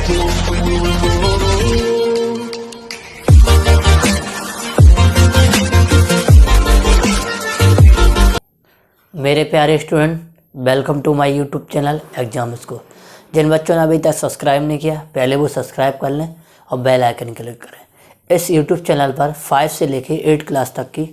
मेरे प्यारे student, welcome to my YouTube channel exam score. जिन बच्चों ने अभी तक सब्सक्राइब नहीं किया, पहले वो सब्सक्राइब कर लें और बेल आइकन क्लिक करें। इस यूट्यूब चैनल पर 5 से लेकर 8 क्लास तक की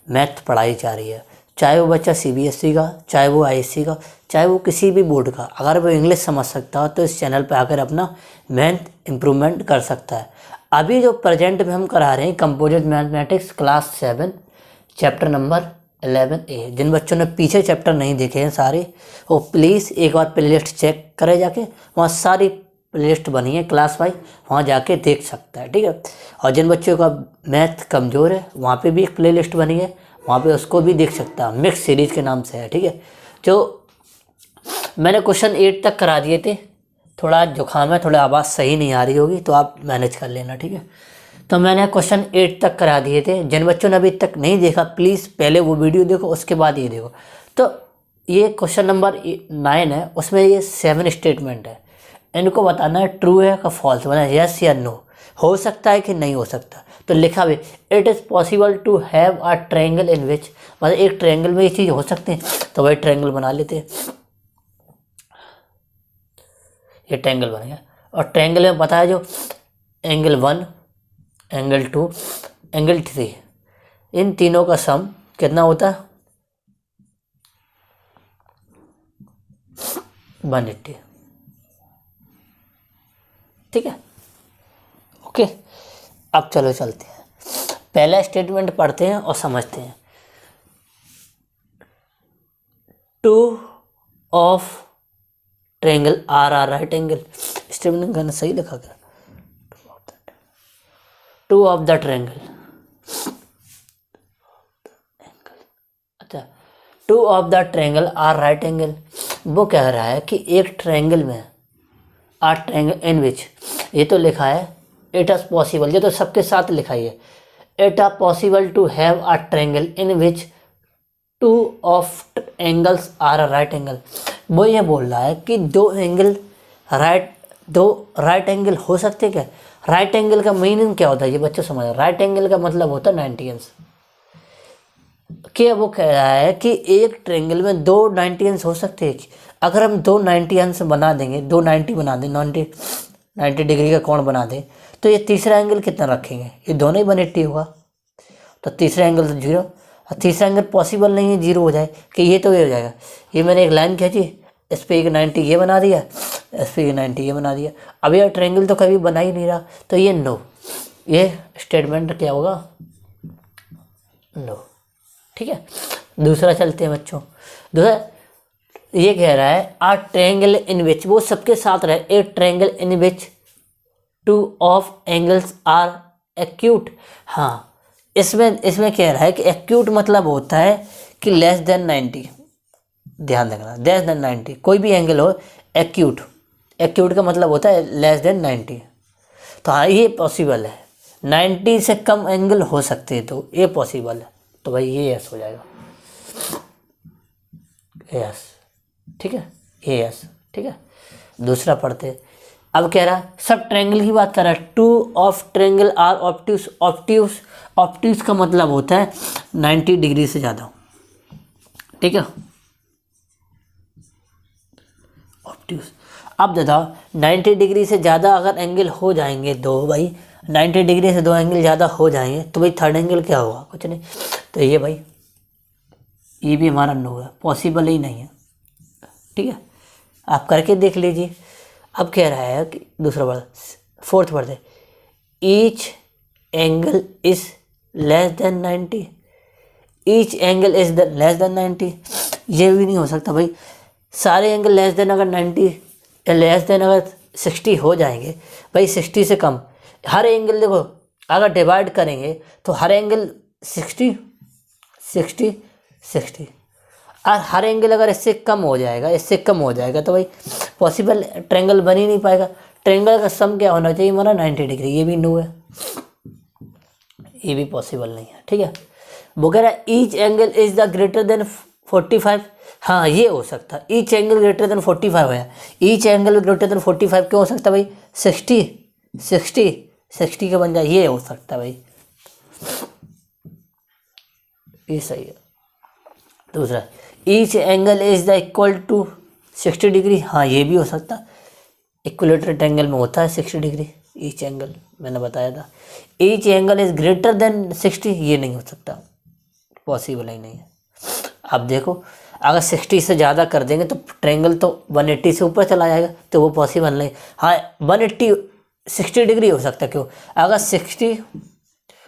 मैथ पढ़ाई जा रही है। चाहे वो बच्चा CBSE का, चाहे वो ISC का, चाहे वो किसी भी बोर्ड का, अगर वो इंग्लिश समझ सकता हो तो इस चैनल पर आकर अपना मैथ इम्प्रूवमेंट कर सकता है। अभी जो प्रेजेंट में हम करा रहे हैं composite mathematics class 7 chapter number 11A। जिन बच्चों ने पीछे चैप्टर नहीं देखे हैं सारे, वो प्लीज़ एक बार प्लेलिस्ट चेक करें जाके, वहाँ सारी प्लेलिस्ट बनी है क्लास वाइज, वहाँ जाके देख सकता है, ठीक है। और जिन बच्चों का मैथ कमज़ोर है, वहाँ पे भी एक प्लेलिस्ट बनी है, वहाँ पे उसको भी देख सकता है, मिक्स सीरीज के नाम से है, ठीक है। जो मैंने क्वेश्चन 8 तक करा दिए थे, थोड़ा जुकाम है, थोड़ा आवाज़ सही नहीं आ रही होगी तो आप मैनेज कर लेना, ठीक है। तो मैंने क्वेश्चन 8 तक करा दिए थे। जिन बच्चों ने अभी तक नहीं देखा, प्लीज़ पहले वो वीडियो देखो, उसके बाद ये देखो। तो ये क्वेश्चन नंबर 9 है, उसमें ये 7 स्टेटमेंट है। इनको बताना है ट्रू है का फॉल्स, मतलब यस या नो, हो सकता है कि नहीं हो सकता। तो लिखा हुआ it is possible to have a triangle in which, मतलब एक ट्रायंगल में ये चीज़ हो सकती है, तो वही ट्रायंगल बना लेते हैं। ये ट्रायंगल बन गया, और ट्रायंगल में बताया जो एंगल 1, एंगल 2, एंगल 3, इन तीनों का सम कितना होता है 180, ठीक है। ओके, अब चलो चलते हैं, पहला स्टेटमेंट पढ़ते हैं और समझते हैं। Two of triangle are right angle, statement करना सही लिखा गया। टू ऑफ द ट्रायंगल, अच्छा, two of the triangle are right angle, वो कह रहा है कि एक ट्रायंगल में आर ट्रायंगल इन विच, ये तो लिखा है इट इज पॉसिबल, ये तो सबके साथ लिखा ही है, it is possible to have a triangle in which two of angles are right angle. वो ये बोल रहा है कि दो राइट एंगल हो सकते क्या। राइट एंगल का मीनिंग क्या होता है ये बच्चे समझ। राइट एंगल का मतलब होता है 90 अंश। क्या वो कह रहा है कि एक ट्रायंगल में 2 90 अंश हो सकते हैं। अगर हम 2 90 अंश बना देंगे, 2 90 बना दें, 90 डिग्री का कोण बना दें, तो ये तीसरा एंगल कितना रखेंगे, ये दोनों ही 180 होगा। तो तीसरा एंगल तो 0, और तीसरा एंगल पॉसिबल नहीं है 0 हो जाए, कि ये तो ये हो जाएगा। ये मैंने एक लाइन खींची, इस पर एक 90 ये बना दिया, इस पर 90 ये बना दिया। अब यह ट्रायंगल तो कभी बना ही नहीं रहा, तो ये नो, ये स्टेटमेंट क्या होगा, नो, ठीक है। दूसरा चलते हैं बच्चों। दूसरा ये कह रहा है आ ट्रायंगल इन विच, वो सबके साथ रहे, a triangle in which two of angles are acute. हाँ, इसमें कह रहा है कि एक्यूट मतलब होता है कि लेस देन 90, ध्यान रखना, लेस देन 90 कोई भी एंगल हो, एक्यूट का मतलब होता है लेस देन 90। तो हाँ, ये पॉसिबल है, 90 से कम एंगल हो सकते हैं, तो ये पॉसिबल है, तो भाई ये यस हो जाएगा, यस, ठीक है, ये यस, ठीक है। दूसरा पढ़ते हैं। अब कह रहा है सब ट्रायंगल की बात कर रहा है, two of triangle are obtuse. Obtuse का मतलब होता है 90 डिग्री से ज़्यादा, ठीक है, ऑब्ट्यूस। अब बताओ 90 डिग्री से ज़्यादा अगर एंगल हो जाएंगे दो, भाई 90 डिग्री से 2 एंगल ज़्यादा हो जाएंगे, तो भाई थर्ड एंगल क्या होगा, कुछ नहीं। तो ये भाई ये भी हमारा नो है, पॉसिबल ही नहीं है, ठीक है, आप करके देख लीजिए। अब कह रहा है कि दूसरा वर्ड, फोर्थ वर्ड है each angle is less than 90, each angle is less than 90, ये भी नहीं हो सकता भाई। सारे एंगल लेस देन अगर 90, लेस देन अगर 60 हो जाएंगे, भाई 60 से कम हर एंगल, देखो अगर डिवाइड करेंगे तो हर एंगल 60 60 60, और हर एंगल अगर इससे कम हो जाएगा तो भाई पॉसिबल ट्रायंगल बन ही नहीं पाएगा। ट्रायंगल का सम क्या होना चाहिए हमारा 90 डिग्री, ये भी नो है, ये भी पॉसिबल नहीं है, ठीक है। वो कह रहा है each angle is the greater than 45, हाँ ये हो सकता है, ईच एंगल ग्रेटर देन 45 है। ईच एंगल ग्रेटर देन 45 क्यों हो सकता है भाई? 60 60 60 का बन जाए, ये हो सकता है भाई, ये सही है। दूसरा, each angle is the equal to 60 degree, हाँ ये भी हो सकता है। इक्विलेटरल एंगल में होता है 60 डिग्री ईच एंगल, मैंने बताया था। Each angle is greater than 60, ये नहीं हो सकता, पॉसिबल ही नहीं है। अब देखो, अगर 60 से ज़्यादा कर देंगे तो ट्रायंगल तो 180 से ऊपर चला जाएगा, तो वो पॉसिबल नहीं। हाँ 180 60 डिग्री हो सकता है, क्यों? अगर 60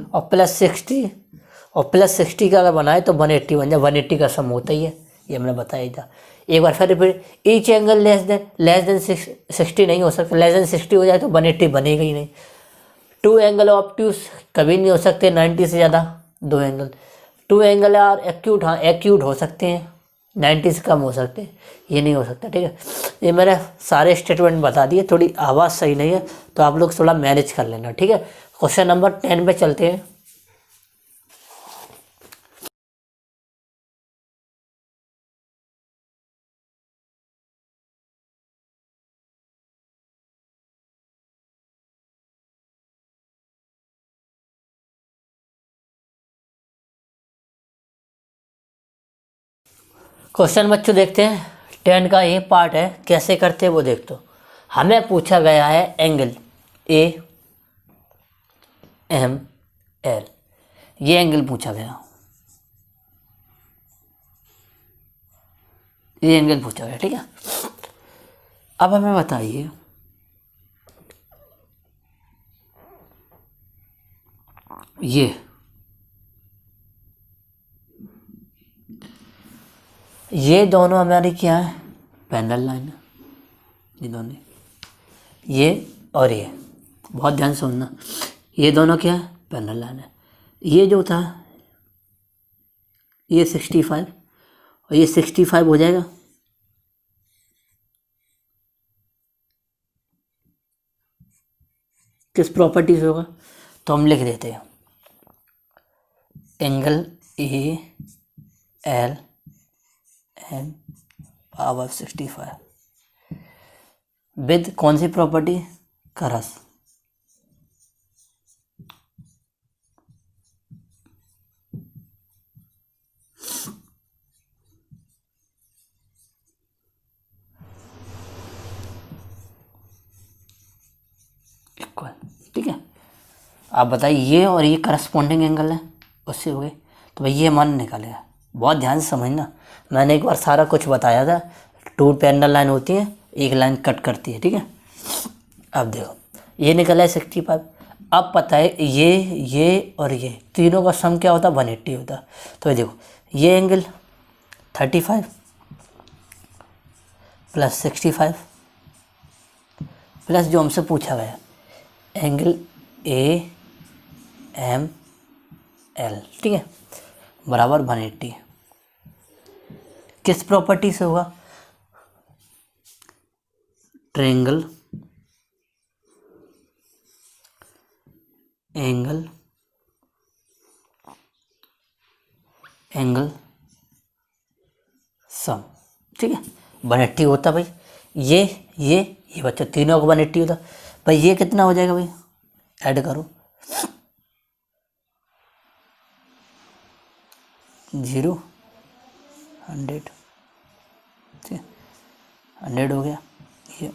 और प्लस 60 का अगर बनाए तो 180 बन जाए, 180 का सम होता ही है, ये मैंने बताया था। एक बार फिर repeat, each angle less than 60 नहीं हो सकता, लेस देन 60 हो जाए तो 180 बनेगा ही नहीं। टू एंगल ऑब्ट्यूज कभी नहीं हो सकते 90 से ज़्यादा, दो angle. Two angle are acute, हाँ एक्यूट हो सकते हैं, 90 से कम हो सकते हैं, ये नहीं हो सकता, ठीक है। ये मैंने सारे स्टेटमेंट बता दिए, थोड़ी आवाज़ सही नहीं है तो आप लोग थोड़ा मैनेज कर लेना, ठीक है। क्वेश्चन नंबर 10 पे चलते हैं। क्वेश्चन बच्चों देखते हैं, 10 का ये पार्ट है, कैसे करते हैं वो देख। तो हमें पूछा गया है एंगल ए एम एल, ये एंगल पूछा गया, ये एंगल पूछा गया, ठीक है। अब हमें बताइए ये दोनों हमारी क्या है? पैरेलल लाइन है, ये दोनों, ये और ये, बहुत ध्यान से सुनना, ये दोनों क्या है? पैरेलल लाइन है। ये जो था ये 65 और ये 65 हो जाएगा, किस प्रॉपर्टी से होगा? तो हम लिख देते हैं angle A L N power 65 with कौन सी प्रॉपर्टी? करस, इक्वल, ठीक है। आप बताइए, ये और ये करस्पॉन्डिंग एंगल है, उससे हो गए, तो भाई ये मान निकालेगा। बहुत ध्यान से समझना, मैंने एक बार सारा कुछ बताया था। टू पैरेलल लाइन होती है, एक लाइन कट करती है, ठीक है। अब देखो, ये निकला है 65। अब पता है ये और ये तीनों का सम क्या होता है? 180 होता। तो देखो, ये एंगल 35 प्लस 65 प्लस जो हमसे पूछा गया एंगल ए एम एल, ठीक है, बराबर 180। किस प्रॉपर्टी से होगा? ट्रायंगल एंगल सम, ठीक है। 180 होता भाई, ये बच्चा तीनों को 180 होता भाई। ये कितना हो जाएगा भाई? ऐड करो, 0 100, ठीक है, 100 हो गया। ये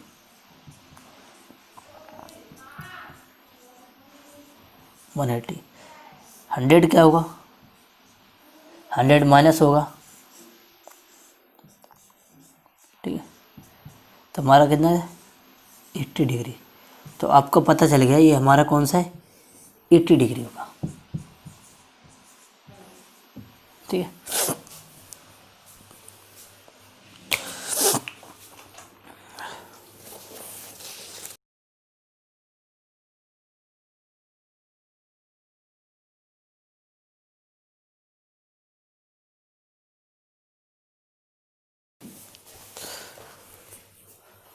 180, 100 क्या होगा? 100 माइनस होगा, ठीक है, तो हमारा कितना है? 80 डिग्री। तो आपको पता चल गया ये हमारा कौन सा है? 80 डिग्री होगा, ठीक है।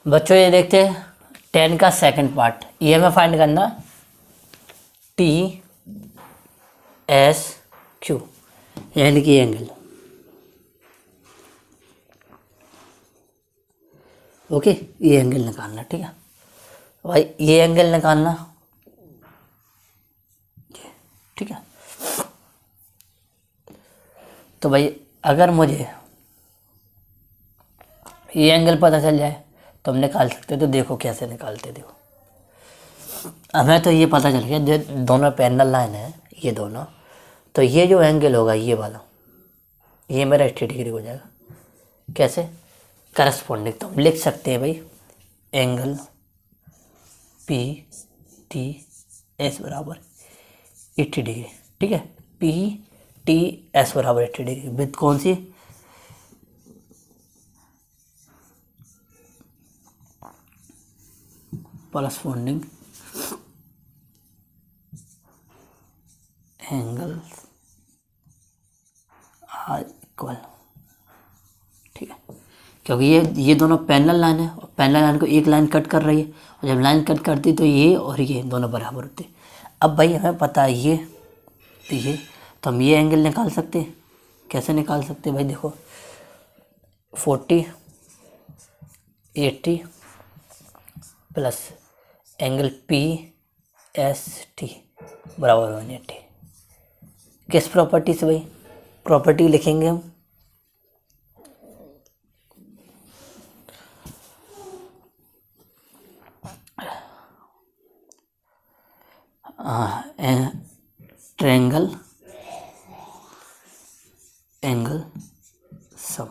बच्चों ये देखते हैं 10 का सेकंड पार्ट, ये हमें फाइंड करना टी एस क्यू, यानी कि एंगल। ओके, ये एंगल निकालना, ठीक है भाई, ये एंगल निकालना, ठीक है। तो भाई अगर मुझे ये एंगल पता चल जाए तो हम निकाल सकते, तो देखो कैसे निकालते, देखो हमें तो ये पता चल गया जो दोनों पैरेलल लाइन है ये दोनों, तो ये जो एंगल होगा ये वाला, ये मेरा 80 डिग्री हो जाएगा। कैसे? करस्पॉन्डिंग। तो हम लिख सकते हैं भाई एंगल पी टी एस बराबर 80 डिग्री, ठीक है। पी टी एस बराबर 80 डिग्री विद कौन सी? करस्पॉन्डिंग एंगल आर इक्वल, ठीक है, क्योंकि ये दोनों पैरेलल लाइन है और पैरेलल लाइन को एक लाइन कट कर रही है, और जब लाइन कट करती तो ये और ये दोनों बराबर होते। अब भाई हमें पता है ये तो ये, तो हम ये एंगल निकाल सकते हैं। कैसे निकाल सकते हैं भाई? देखो 40 80 plus angle P S T बराबर 180। किस प्रॉपर्टी से भाई? प्रॉपर्टी लिखेंगे हम, ट्रायंगल एंगल सम,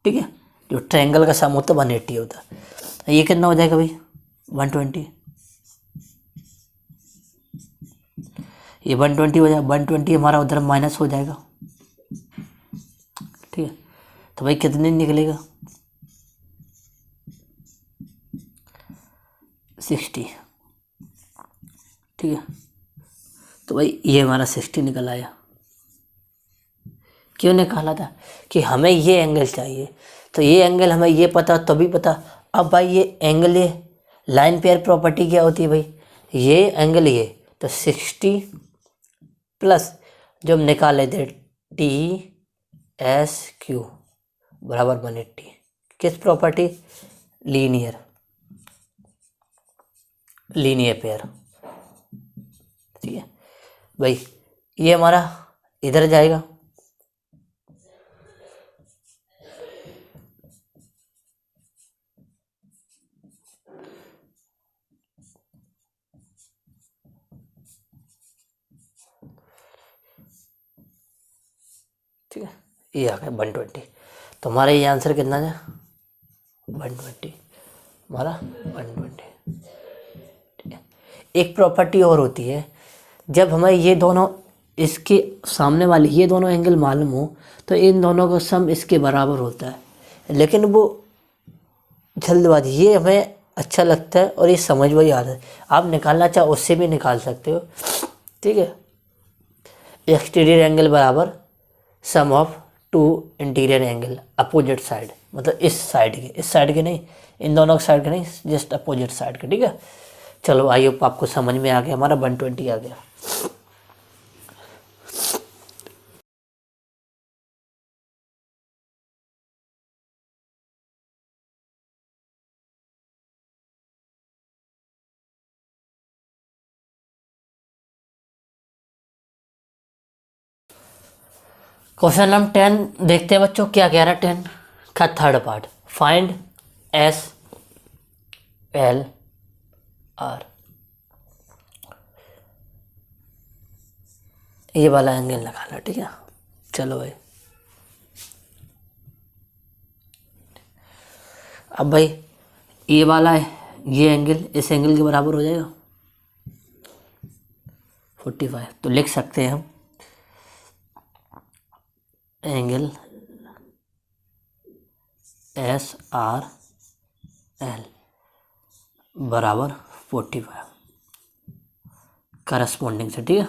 ठीक है। जो ट्रायंगल का सम होता है 180 होता है। ये कितना हो जाएगा भाई? 120। ये 120 हो जाएगा, 120 हमारा उधर माइनस हो जाएगा, ठीक है। तो भाई कितने निकलेगा? 60, ठीक है। तो भाई ये हमारा 60 निकल आया। क्यों निकाला था? कि हमें ये एंगल चाहिए, तो ये एंगल हमें ये पता तभी पता। अब भाई ये एंगल, ये लाइन पेयर प्रॉपर्टी क्या होती है भाई? ये एंगल ये, तो 60 प्लस जो हम निकाले थे टी एस क्यू बराबर 180। किस प्रॉपर्टी? लीनियर पेयर, ठीक है भाई। ये हमारा इधर जाएगा, ठीक है। ये आ गया 120। तो हमारा ये आंसर कितना है? 120, हमारा 120, ठीक है। एक प्रॉपर्टी और होती है, जब हमें ये दोनों, इसके सामने वाले ये दोनों एंगल मालूम हो तो इन दोनों का सम इसके बराबर होता है। लेकिन वो जल्दबाजी, ये हमें अच्छा लगता है और ये समझ वही आता है। आप निकालना चाहो उससे भी निकाल सकते हो, ठीक है। एक्सटीरियर एंगल बराबर sum of two interior angle opposite side, मतलब इस साइड के नहीं, इन दोनों साइड के नहीं, जस्ट अपोजिट साइड के, ठीक है। चलो आई होप आपको समझ में आ गया, हमारा 120 आ गया। क्वेश्चन नंबर 10 देखते हैं बच्चों, क्या कह रहा है 10 का third part. Find S L R, ये वाला एंगल निकालना, ठीक है। चलो भाई, अब भाई ये वाला है, ये एंगल इस एंगल के बराबर हो जाएगा 45। तो लिख सकते हैं हम एंगल एस आर एल बराबर 45 करस्पॉन्डिंग से, ठीक है।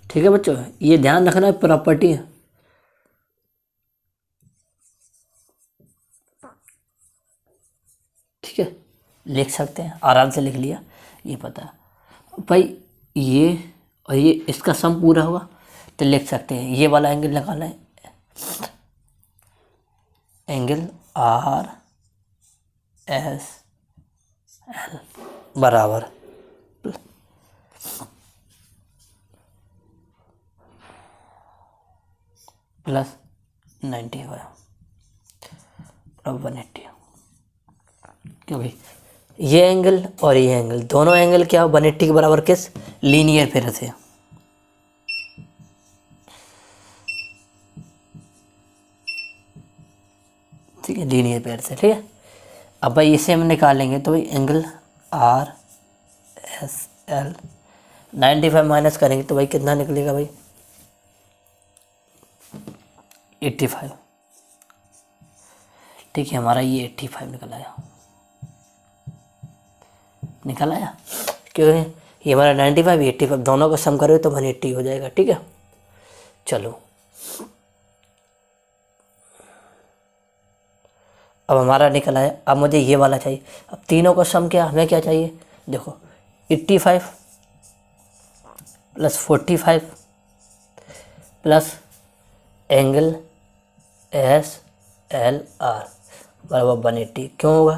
ठीक है बच्चों, ये ध्यान रखना है, प्रॉपर्टी है, ठीक है। लिख सकते हैं, आराम से लिख लिया, ये पता है भाई। ये और ये इसका सम पूरा होगा, तो लिख सकते हैं ये वाला एंगल निकालना है, एंगल आर एस एल बराबर प्लस 95 और 180, क्योंकि ये एंगल और ये एंगल दोनों एंगल क्या हो 180 के बराबर किस लीनियर पेयर से। ठीक है, लीनियर पेयर से। ठीक है, अब भाई इसे हम निकालेंगे तो भाई angle R S L 95 minus करेंगे तो भाई कितना निकलेगा भाई 85। ठीक है, हमारा ये 85 निकल आया क्योंकि ये हमारा 95 85 दोनों का सम करोगे तो 180 हो जाएगा। ठीक है, चलो अब हमारा निकल आया। अब मुझे ये वाला चाहिए। अब तीनों का सम क्या, हमें क्या चाहिए, देखो 85 plus 45 plus angle S L R बराबर 180। क्यों होगा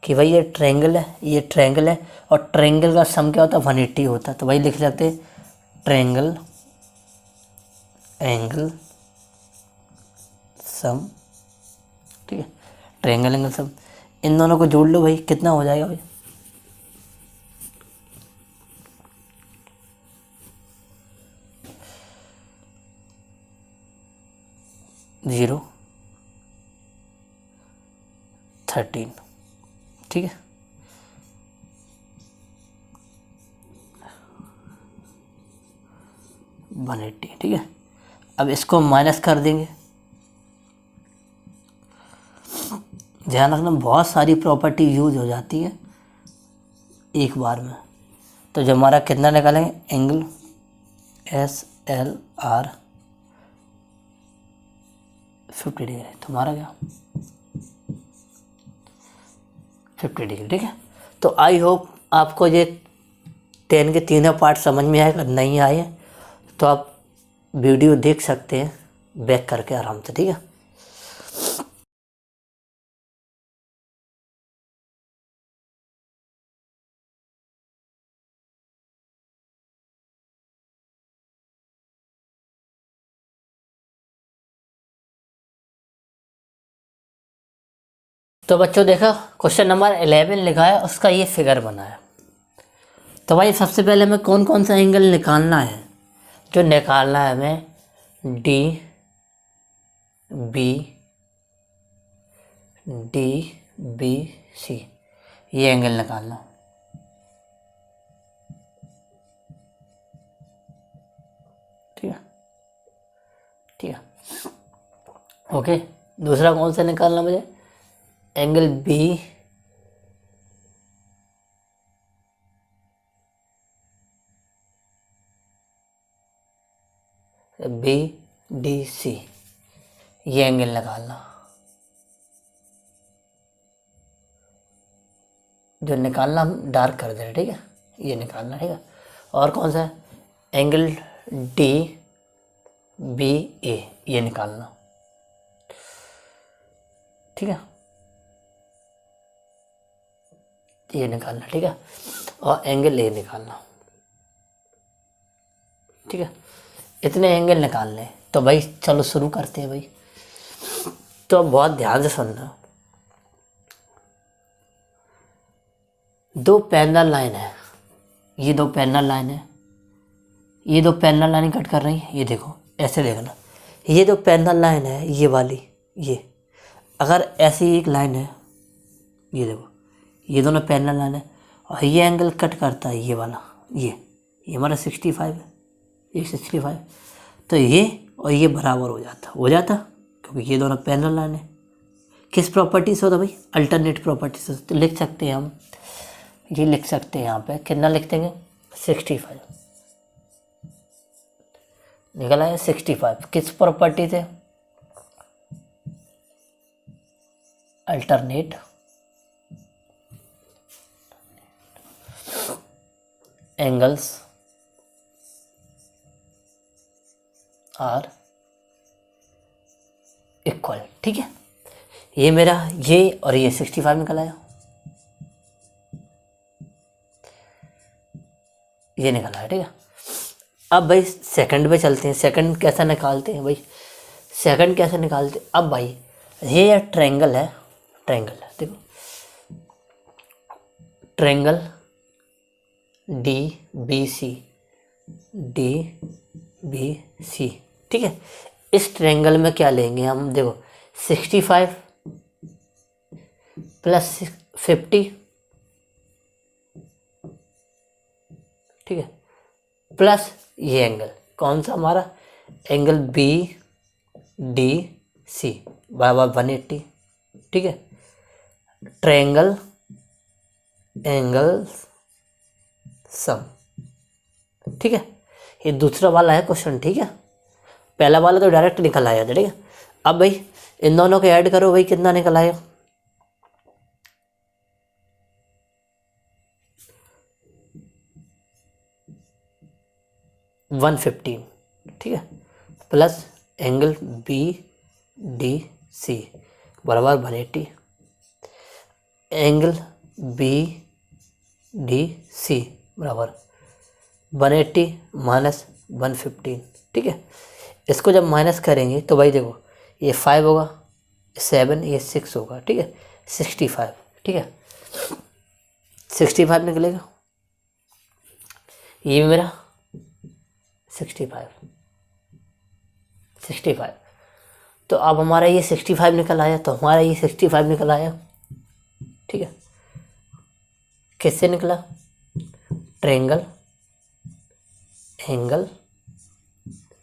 कि भाई ये ट्रायंगल है, ये ट्रायंगल है और ट्रायंगल का सम क्या होता है 180 होता है। तो भाई लिख सकते ट्रायंगल एंगल सम। ठीक है, ट्रायंगल एंगल सम, इन दोनों को जोड़ लो भाई, कितना हो जाएगा भाई 0 13। ठीक है, वन एट्टी। ठीक है, अब इसको माइनस कर देंगे। ध्यान रखना बहुत सारी प्रॉपर्टी यूज हो जाती है एक बार में। तो जब हमारा कितना निकालेंगे angle S L R 50 degree, तो हमारा क्या 50 डिग्री। ठीक है, तो आई होप आपको ये 10 के तीनों पार्ट समझ में आएगा। नहीं आए तो आप वीडियो देख सकते हैं बैक करके आराम से। ठीक है, तो बच्चों देखा क्वेश्चन नंबर 11 लिखा है, उसका ये फिगर बना है। तो भाई सबसे पहले हमें कौन कौन सा एंगल निकालना है, जो निकालना है हमें डी बी सी, ये एंगल निकालना। ठीक है, ठीक है, ओके। दूसरा कौन सा निकालना मुझे, एंगल बी डी सी, ये एंगल निकालना। जो निकालना हम डार्क कर दे रहे। ठीक है, ये निकालना। ठीक है, और कौन सा है एंगल डी बी ए, ये निकालना। ठीक है, ये निकालना। ठीक है, और एंगल ए निकालना। ठीक है, इतने एंगल निकालने। तो भाई चलो शुरू करते हैं भाई। तो बहुत ध्यान से सुनना, दो पैरेलल लाइन है, ये दो पैरेलल लाइन है, ये दो पैरेलल लाइन कट कर रही है। ये देखो ऐसे देखना, ये दो पैरेलल लाइन है, ये वाली, ये अगर ऐसी एक लाइन है, ये देखो ये दोनों पैरेलल लाइन है और ये एंगल कट करता है ये वाला, ये हमारा 65 है, ये 65। तो ये और ये बराबर हो जाता क्योंकि ये दोनों पैरेलल लाइन है। किस प्रॉपर्टी से होता भाई, अल्टरनेट प्रॉपर्टी से। तो लिख सकते हैं हम, ये लिख सकते हैं यहाँ पे कितना लिख देंगे 65 निकल आया 65। किस प्रॉपर्टी से, अल्टरनेट एंगल्स आर इक्वल, ठीक है। ये मेरा ये और ये 65 निकल आया, ये निकल आया, ठीक है। अब भाई सेकंड पे चलते हैं। सेकंड कैसा निकालते हैं भाई, सेकंड कैसे निकालते हैं। अब भाई ये ट्रायंगल है, ट्रायंगल है, देखो triangle D B C, D B C, ठीक है। इस ट्रायंगल में क्या लेंगे हम, देखो 65 प्लस 50, ठीक है, प्लस ये एंगल कौन सा हमारा, एंगल बी डी सी बराबर 180, ठीक है। ट्रायंगल एंगल सम, ठीक है। ये दूसरा वाला है क्वेश्चन, ठीक है। पहला वाला तो डायरेक्ट निकल आया था, ठीक है। अब भाई इन दोनों को ऐड करो, भाई कितना निकल आया, वन 115, ठीक है, plus angle B D C बराबर 180, एंगल बी डी सी बराबर 180 माइनस 115, ठीक है। इसको जब माइनस करेंगे तो भाई देखो ये 5 होगा, 7, ये 6 होगा, ठीक है, 65, ठीक है, 65 निकलेगा। ये भी मेरा 65, तो अब हमारा ये 65 निकल आया, तो हमारा ये 65 निकल आया, ठीक है। किससे निकला, ट्रायंगल एंगल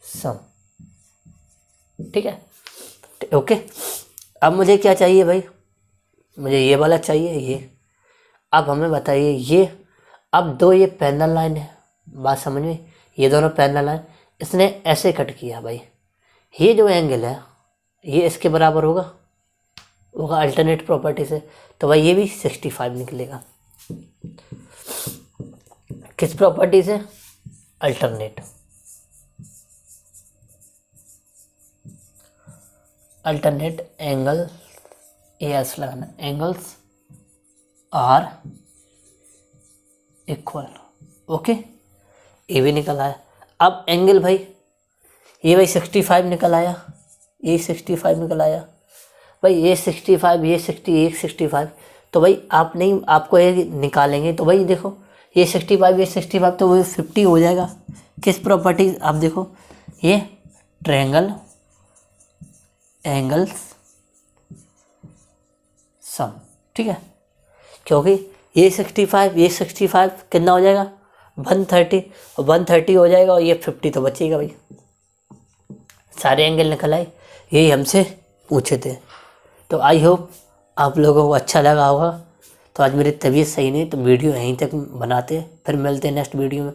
सम, ठीक है, ओके। अब मुझे क्या चाहिए भाई, मुझे ये वाला चाहिए, ये। अब हमें बताइए ये, अब दो ये पैरेलल लाइन है, बात समझ में, ये दोनों पैरेलल लाइन, इसने ऐसे कट किया भाई, ये जो एंगल है ये इसके बराबर होगा अल्टरनेट प्रॉपर्टी से, तो भाई ये भी 65 निकलेगा। किस प्रॉपर्टी से, अल्टरनेट, एंगल, एस लगाना, एंगल्स आर इक्वल, ओके। ये भी निकल आया। अब एंगल भाई, ये भाई 65 निकल आया, ये 65 निकल आया भाई, ये 65, ये 68, 65, तो भाई आप नहीं, आपको ये निकालेंगे तो भाई देखो ये 65, ये 65, तो वो 50 हो जाएगा। किस प्रॉपर्टी, आप देखो ये ट्रायंगल एंगल्स सम, ठीक है, क्योंकि ये 65, ये 65 कितना हो जाएगा 130, और 130 हो जाएगा, और ये 50 तो बचेगा भाई। सारे एंगल निकल आए, यही हमसे पूछे थे। तो आई होप आप लोगों को अच्छा लगा होगा। तो आज मेरी तबीयत सही नहीं, तो वीडियो यहीं तक बनाते, फिर मिलते हैं नेक्स्ट वीडियो में।